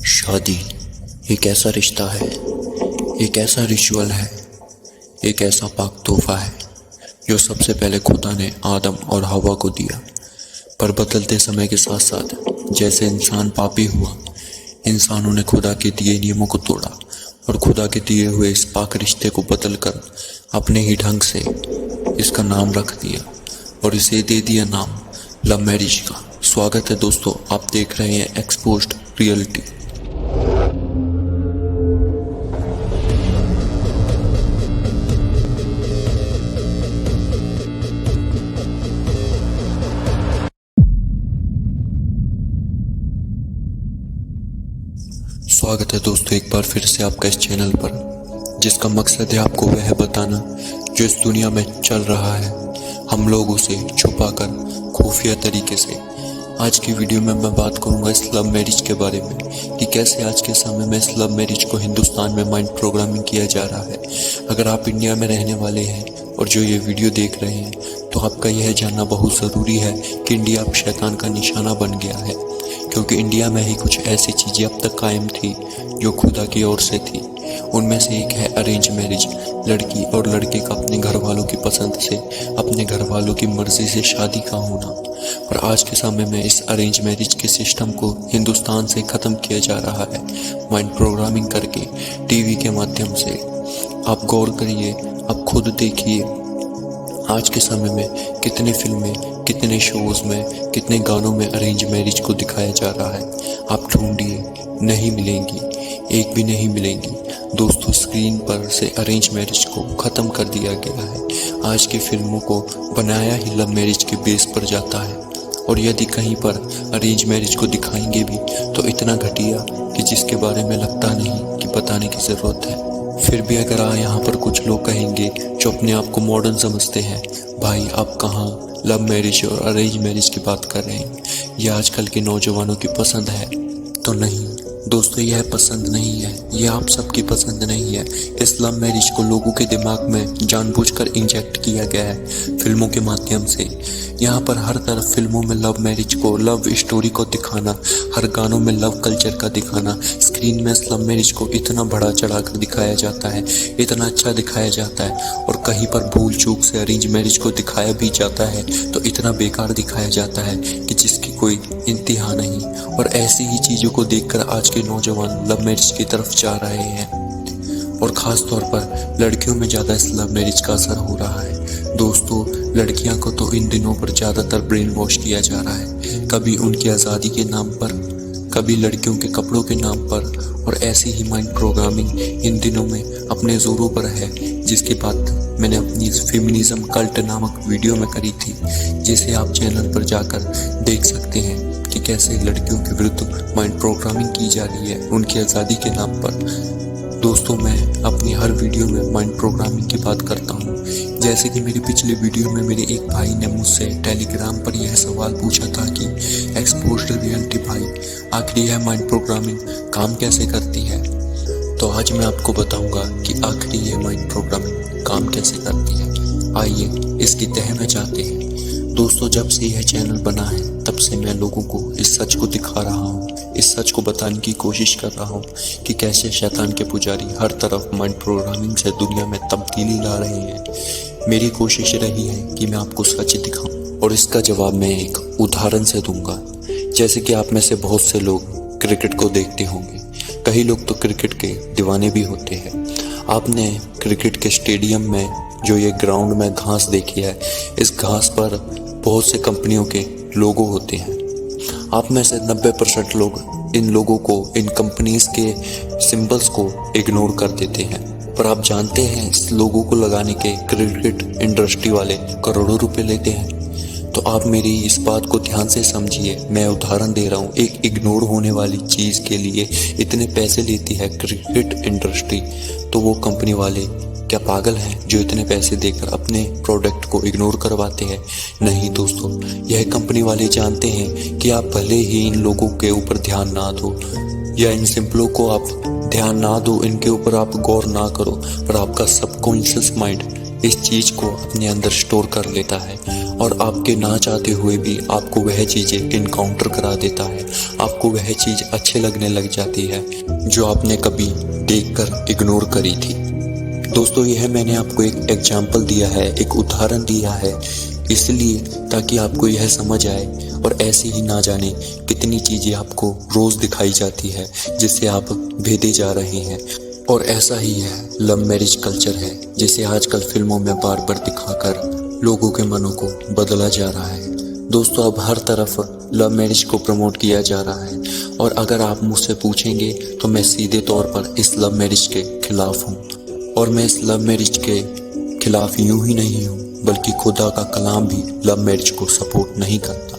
शादी एक ऐसा रिश्ता है, एक ऐसा रिचुअल है, एक ऐसा पाक तोहफा है जो सबसे पहले खुदा ने आदम और हवा को दिया। पर बदलते समय के साथ साथ जैसे इंसान पापी हुआ, इंसानों ने खुदा के दिए नियमों को तोड़ा और खुदा के दिए हुए इस पाक रिश्ते को बदलकर अपने ही ढंग से इसका नाम रख दिया और इसे दे दिया नाम लव मैरिज का। स्वागत है दोस्तों, आप देख रहे हैं एक्सपोज्ड रियलिटी। स्वागत है दोस्तों एक बार फिर से आपका इस चैनल पर, जिसका मकसद है आपको वह बताना जो इस दुनिया में चल रहा है, हम लोग उसे छुपाकर खुफिया तरीके से। आज की वीडियो में मैं बात करूंगा इस लव मैरिज के बारे में कि कैसे आज के समय में इस लव मैरिज को हिंदुस्तान में माइंड प्रोग्रामिंग किया जा रहा है। अगर आप इंडिया में रहने वाले हैं और जो ये वीडियो देख रहे हैं तो आपका यह जानना बहुत ज़रूरी है कि इंडिया अब शैतान का निशाना बन गया है, क्योंकि इंडिया में ही कुछ ऐसी चीज़ें अब तक कायम थी जो खुदा की ओर से थी। उनमें से एक है अरेंज मैरिज। लड़की और लड़के का अपने घर वालों की पसंद से, अपने घर वालों की मर्जी से शादी का होना। पर आज के समय में इस अरेंज मैरिज के सिस्टम को हिंदुस्तान से ख़त्म किया जा रहा है माइंड प्रोग्रामिंग करके, टीवी के माध्यम से। आप गौर करिए, आप खुद देखिए आज के समय में कितने फिल्में, कितने शोज़ में, कितने गानों में अरेंज मैरिज को दिखाया जा रहा है। आप ढूंढिए, नहीं मिलेंगी, एक भी नहीं मिलेंगी। दोस्तों स्क्रीन पर से अरेंज मैरिज को ख़त्म कर दिया गया है। आज की फिल्मों को बनाया ही लव मैरिज के बेस पर जाता है, और यदि कहीं पर अरेंज मैरिज को दिखाएंगे भी तो इतना घटिया कि जिसके बारे में लगता नहीं कि बताने की ज़रूरत है। फिर भी अगर यहाँ पर कुछ लोग कहेंगे जो अपने आप को मॉडर्न समझते हैं, भाई आप कहाँ लव मैरिज और अरेंज मैरिज की बात कर रहे हैं, ये आजकल के नौजवानों की पसंद है। तो नहीं दोस्तों, यह पसंद नहीं है, यह आप सबकी पसंद नहीं है। इस लव मैरिज को लोगों के दिमाग में जानबूझकर इंजेक्ट किया गया है फिल्मों के माध्यम से। यहाँ पर हर तरफ फिल्मों में लव मैरिज को, लव स्टोरी को दिखाना, हर गानों में लव कल्चर का दिखाना, स्क्रीन में इस लव मैरिज को इतना बढ़ा चढ़ा कर दिखाया जाता है, इतना अच्छा दिखाया जाता है, और कहीं पर भूल चूक से अरेंज मैरिज को दिखाया भी जाता है तो इतना बेकार दिखाया जाता है कि जिसकी कोई इंतहा नहीं। और ऐसी ही चीज़ों को देखकर आज के नौजवान लव मैरिज की तरफ जा रहे हैं, और ख़ास तौर पर लड़कियों में ज़्यादा इस लव मैरिज का असर हो रहा है। दोस्तों लड़कियां को तो इन दिनों पर ज़्यादातर ब्रेन वॉश किया जा रहा है, कभी उनकी आज़ादी के नाम पर, कभी लड़कियों के कपड़ों के नाम पर, और ऐसी ही माइंड प्रोग्रामिंग इन दिनों में अपने ज़ोरों पर है, जिसकी बात मैंने अपनी इस फेमिनिज्म कल्ट नामक वीडियो में करी थी, जिसे आप चैनल पर जाकर देख सकते हैं कि कैसे लड़कियों के विरुद्ध माइंड प्रोग्रामिंग की जा रही है उनकी आज़ादी के नाम पर। दोस्तों मैं अपनी हर वीडियो में माइंड प्रोग्रामिंग की बात करता हूँ। जैसे कि मेरी पिछले वीडियो में मेरे एक भाई ने मुझसे टेलीग्राम पर यह सवाल पूछा था कि एक्सपोज्ड रियलिटी भाई, आखिर यह माइंड प्रोग्रामिंग काम कैसे करती है। तो आज मैं आपको बताऊंगा कि आखिर यह माइंड प्रोग्रामिंग काम कैसे करती है। आइए इसकी तह में जाते हैं। दोस्तों जब से यह चैनल बना है तब से मैं लोगों को इस सच को दिखा रहा हूँ, इस सच को बताने की कोशिश कर रहा हूँ कि कैसे शैतान के पुजारी हर तरफ माइंड प्रोग्रामिंग से दुनिया में तब्दीली ला रहे हैं। मेरी कोशिश रही है कि मैं आपको सच दिखाऊं, और इसका जवाब मैं एक उदाहरण से दूंगा। जैसे कि आप में से बहुत से लोग क्रिकेट को देखते होंगे, कई लोग तो क्रिकेट के दीवाने भी होते हैं। आपने क्रिकेट के स्टेडियम में जो ये ग्राउंड में घास देखी है, इस घास पर बहुत से कंपनियों के लोगो होते हैं। आप में से 90% लोग इन लोगों को, इन कंपनीज के सिंबल्स को इग्नोर कर देते हैं। पर आप जानते हैं इस लोगों को लगाने के क्रिकेट इंडस्ट्री वाले करोड़ों रुपए लेते हैं। तो आप मेरी इस बात को ध्यान से समझिए, मैं उदाहरण दे रहा हूँ। एक इग्नोर होने वाली चीज़ के लिए इतने पैसे लेती है क्रिकेट इंडस्ट्री, तो वो कंपनी वाले क्या पागल हैं जो इतने पैसे देकर अपने प्रोडक्ट को इग्नोर करवाते हैं? नहीं दोस्तों, यह कंपनी वाले जानते हैं कि आप भले ही इन लोगों के ऊपर ध्यान ना दो, या इन सिंबलों को आप ध्यान ना दो, इनके ऊपर आप गौर ना करो, पर आपका सबकॉन्शियस माइंड इस चीज को अपने अंदर स्टोर कर लेता है और आपके ना चाहते हुए भी आपको वह चीजें इनकाउंटर करा देता है। आपको वह चीज अच्छे लगने लग जाती है जो आपने कभी देखकर इग्नोर करी थी। दोस्तों, यह मैंने आपको एक एग्जाम्पल दिया है, एक उदाहरण दिया है, इसलिए ताकि आपको यह समझ आए। और ऐसे ही ना जाने कितनी चीजें आपको रोज दिखाई जाती है जिससे आप भेदे जा रहे हैं। और ऐसा ही है लव मैरिज कल्चर है, जिसे आजकल फिल्मों में बार बार दिखाकर लोगों के मनों को बदला जा रहा है। दोस्तों, अब हर तरफ लव मैरिज को प्रमोट किया जा रहा है और अगर आप मुझसे पूछेंगे तो मैं सीधे तौर पर इस लव मैरिज के खिलाफ हूँ। और मैं इस लव मैरिज के खिलाफ यूं ही नहीं हूँ, बल्कि खुदा का कलाम भी लव मैरिज को सपोर्ट नहीं करता।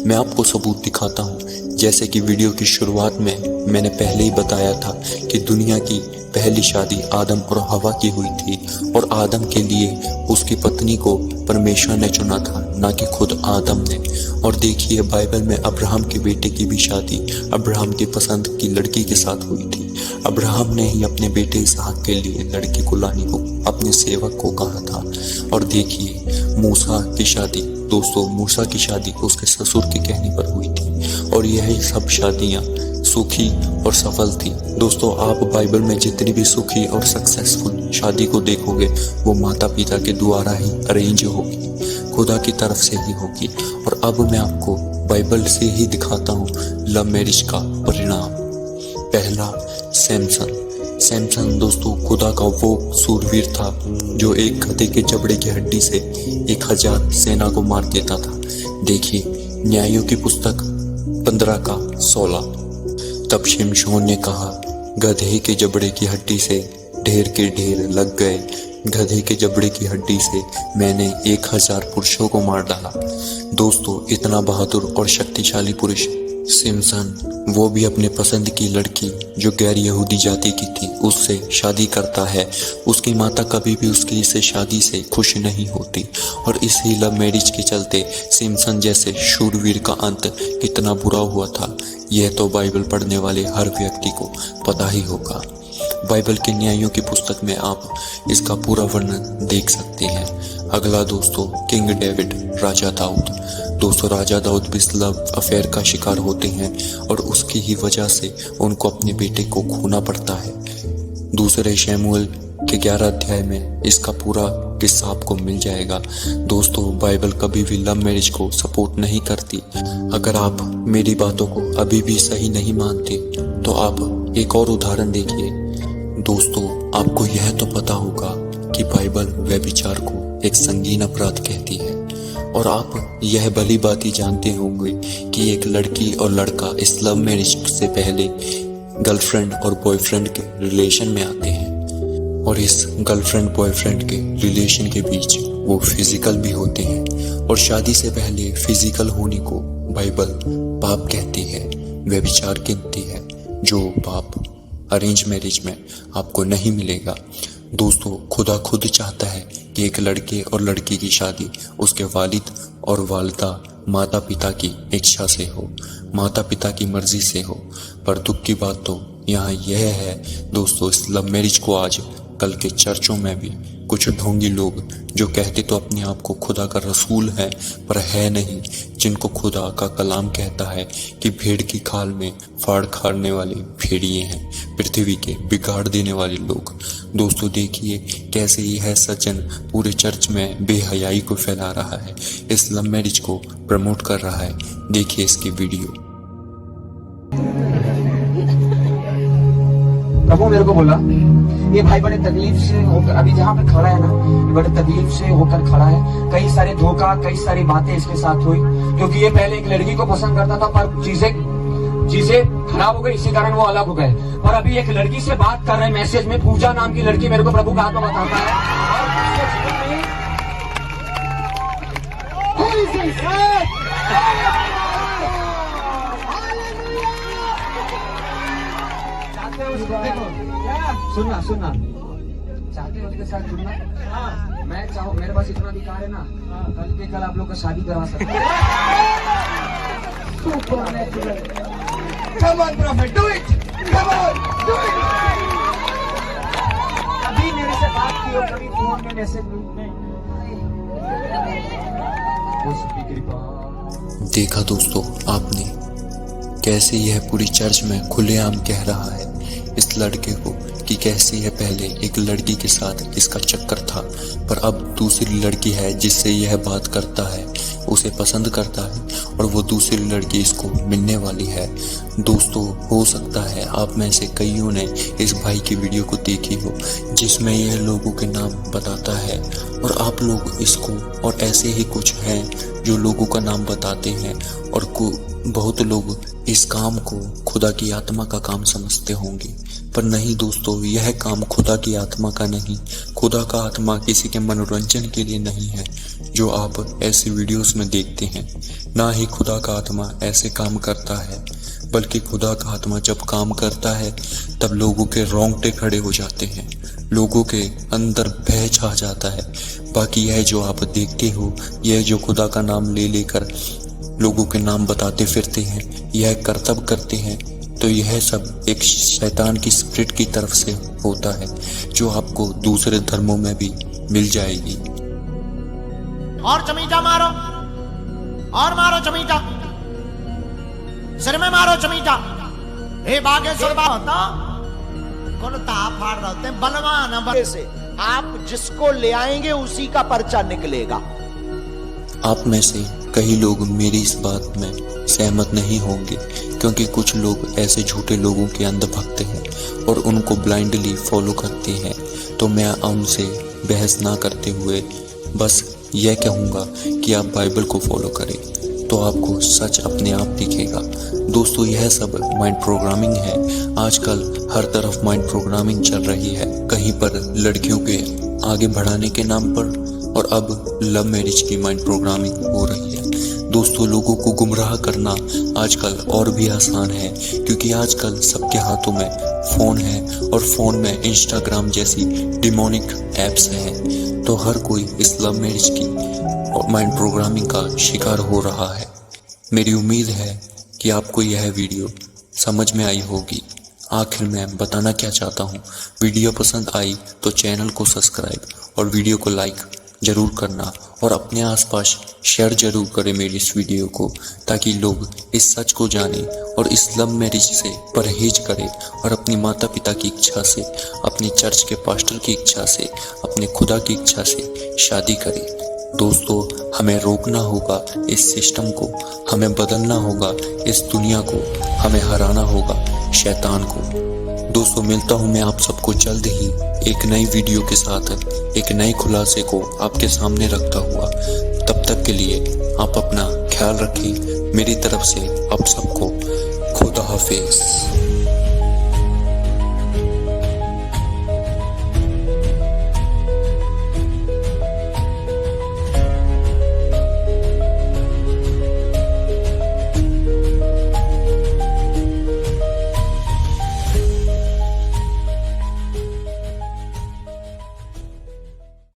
मैं आपको सबूत दिखाता हूँ। जैसे कि वीडियो की शुरुआत में मैंने पहले ही बताया था कि दुनिया की पहली शादी आदम और हवा की हुई थी और आदम के लिए उसकी पत्नी को परमेश्वर ने चुना था, ना कि खुद आदम ने। और देखिए, बाइबल में अब्राहम के बेटे की भी शादी अब्राहम की पसंद की लड़की के साथ हुई थी। अब्राहम ने ही अपने बेटे इसहाक के लिए लड़की को लाने को अपने सेवक को कहा था। और देखिए, मूसा की शादी, दोस्तों मूसा की शादी उसके ससुर के कहने पर हुई थी और यही सब शादियां सुखी और सफल थी। दोस्तों, आप बाइबल में जितनी भी सुखी और सक्सेसफुल शादी को देखोगे वो माता पिता के द्वारा ही अरेंज होगी, खुदा की तरफ से ही होगी। और अब मैं आपको बाइबल से ही दिखाता हूँ लव मैरिज का परिणाम। पहला, सैमसन दोस्तों खुदा का वो सूरवीर था जो एक गधे के जबड़े की हड्डी से 1000 सेना को मार देता था। देखिए, न्यायों की पुस्तक 15:16। तब शिमशोन ने कहा, गधे के जबड़े की हड्डी से ढेर के ढेर लग गए। गधे के जबड़े की हड्डी से मैंने 1000 पुरुषों को मार डाला। दोस्तों, इतना बहादुर और शक्तिशाली पुरुष सिमसन, वो भी अपने पसंद की लड़की जो गैर यहूदी जाति की थी उससे शादी करता है। उसकी माता कभी भी उसकी इस शादी से खुश नहीं होती और इसी लव मैरिज के चलते सिमसन जैसे शूरवीर का अंत कितना बुरा हुआ था, यह तो बाइबल पढ़ने वाले हर व्यक्ति को पता ही होगा। बाइबल के न्यायों की पुस्तक में आप इसका पूरा वर्णन देख सकते हैं। अगला दोस्तों, किंग डेविड, राजा दाऊद। दोस्तों, राजा दाऊद भी लव अफेयर का शिकार होते हैं और उसकी ही वजह से उनको अपने बेटे को खोना पड़ता है। दूसरे शमूएल के 11 अध्याय में इसका पूरा किस्सा आपको मिल जाएगा। दोस्तों, बाइबल कभी भी लव मैरिज को सपोर्ट नहीं करती। अगर आप मेरी बातों को अभी भी सही नहीं मानते तो आप एक और उदाहरण देखिए। दोस्तों, आपको यह तो पता होगा कि बाइबल व्यभिचार को एक संगीन अपराध कहती है और आप यह भली बात ही जानते होंगे कि एक लड़की और लड़का इस लव मैरिज से पहले गर्लफ्रेंड और बॉयफ्रेंड के रिलेशन में आते हैं और इस गर्लफ्रेंड बॉयफ्रेंड के रिलेशन के बीच वो फिजिकल भी होते हैं। और शादी से पहले फिजिकल होने को बाइबल पाप कहती है, व्यभिचार गिनती है, जो पाप अरेंज मैरिज में आपको नहीं मिलेगा। दोस्तों, खुदा खुद चाहता है कि एक लड़के और लड़की की शादी उसके वालिद और वालिदा माता पिता की इच्छा से हो, माता पिता की मर्जी से हो। पर दुख की बात तो यहाँ यह है दोस्तों, इस लव मैरिज को आज कल के चर्चों में भी कुछ ढोंगी लोग जो कहते तो अपने आप को खुदा का रसूल है पर है नहीं, जिनको खुदा का कलाम कहता है कि भेड़ की खाल में फाड़ खाड़ने वाले भेड़िए हैं, पृथ्वी के बिगाड़ देने वाले लोग। दोस्तों, देखिए कैसे यह सज्जन पूरे चर्च में बेहयाई को फैला रहा है, इस लव मैरिज को प्रमोट कर रहा है। देखिए इसकी वीडियो। प्रभु मेरे को बोला, ये भाई बड़े तकलीफ से होकर अभी जहाँ पे खड़ा है ना, बड़े तकलीफ से होकर खड़ा है। कई सारे धोखा, कई सारी बातें इसके साथ हुई, क्योंकि ये पहले एक लड़की को पसंद करता था पर चीजें खराब हो गई, इसी कारण वो अलग हो गए। और अभी एक लड़की से बात कर रहे हैं मैसेज में, पूजा नाम की लड़की, मेरे को प्रभु का आत्मा बताता है। देखो, सुनना चाहते हो उसके साथ जुड़ना? मैं चाहूँ, मेरे पास इतना अधिकार है ना, कल के कल आप लोग का शादी करवा सकते हैं। Come on, prophet, do it! Come on, do it! अभी मेरे से बात की हो कभी फोन में मैसेज नहीं। उसकी कृपा। देखा दोस्तों आपने कैसे यह पूरी चर्च में खुलेआम कह रहा है इस लड़के को कि कैसे यह पहले एक लड़की के साथ इसका चक्कर था, पर अब दूसरी लड़की है जिससे यह बात करता है, उसे पसंद करता है और वो दूसरी लड़की इसको मिलने वाली है। दोस्तों हो सकता है आप में से कईयों ने इस भाई की वीडियो को देखी हो जिसमें यह लोगों के नाम बताता है और आप लोग इसको, और ऐसे ही कुछ हैं जो लोगों का नाम बताते हैं और बहुत लोग इस काम को खुदा की आत्मा का काम समझते होंगे, पर नहीं दोस्तों, यह काम खुदा की आत्मा का नहीं। खुदा का आत्मा किसी के मनोरंजन के लिए नहीं है जो आप ऐसे वीडियोस में देखते हैं। ना ही खुदा का आत्मा ऐसे काम करता है, बल्कि खुदा का आत्मा जब काम करता है तब लोगों के रोंगटे खड़े हो जाते हैं, लोगों के अंदर भय छा जाता है। बाकी यह जो आप देखते हो, यह जो खुदा का नाम ले लेकर लोगों के नाम बताते फिरते हैं, यह करतब करते हैं, तो यह सब एक शैतान की स्पिरिट की तरफ से होता है जो आपको दूसरे धर्मों में भी मिल जाएगी। और चमीटा मारो, और मारो चमीटा, सिर में मारो चमीटा। हे बागेश्वर होता कौन ताप फाड़ रहे होते हैं बलवान से। आप जिसको ले आएंगे उसी का पर्चा निकलेगा। आप में से कई लोग मेरी इस बात में सहमत नहीं होंगे, क्योंकि कुछ लोग ऐसे झूठे लोगों के अंधभक्त हैं और उनको ब्लाइंडली फॉलो करते हैं। तो मैं उनसे बहस ना करते हुए बस यह कहूँगा कि आप बाइबल को फॉलो करें तो आपको सच अपने आप दिखेगा। दोस्तों यह सब माइंड प्रोग्रामिंग है। आजकल हर तरफ माइंड प्रोग्रामिंग चल रही है, कहीं पर लड़कियों के आगे बढ़ाने के नाम पर, और अब लव मैरिज की माइंड प्रोग्रामिंग हो रही है। दोस्तों लोगों को गुमराह करना आजकल और भी आसान है, क्योंकि आजकल सबके हाथों में फ़ोन है और फ़ोन में इंस्टाग्राम जैसी डिमोनिक ऐप्स हैं, तो हर कोई इस लव मैरिज की और माइंड प्रोग्रामिंग का शिकार हो रहा है। मेरी उम्मीद है कि आपको यह वीडियो समझ में आई होगी। आखिर मैं बताना क्या चाहता हूँ, वीडियो पसंद आई तो चैनल को सब्सक्राइब और वीडियो को लाइक जरूर करना और अपने आसपास शेयर जरूर करें मेरी इस वीडियो को, ताकि लोग इस सच को जानें और इस लव मैरिज से परहेज करें और अपनी माता पिता की इच्छा से, अपने चर्च के पास्टर की इच्छा से, अपने खुदा की इच्छा से शादी करें। दोस्तों हमें रोकना होगा इस सिस्टम को, हमें बदलना होगा इस दुनिया को, हमें हराना होगा शैतान को। दोस्तों मिलता हूँ मैं आप सबको जल्द ही एक नई वीडियो के साथ, एक नए खुलासे को आपके सामने रखता हुआ। तब तक के लिए आप अपना ख्याल रखें। मेरी तरफ से आप सबको खुदा हाफिज।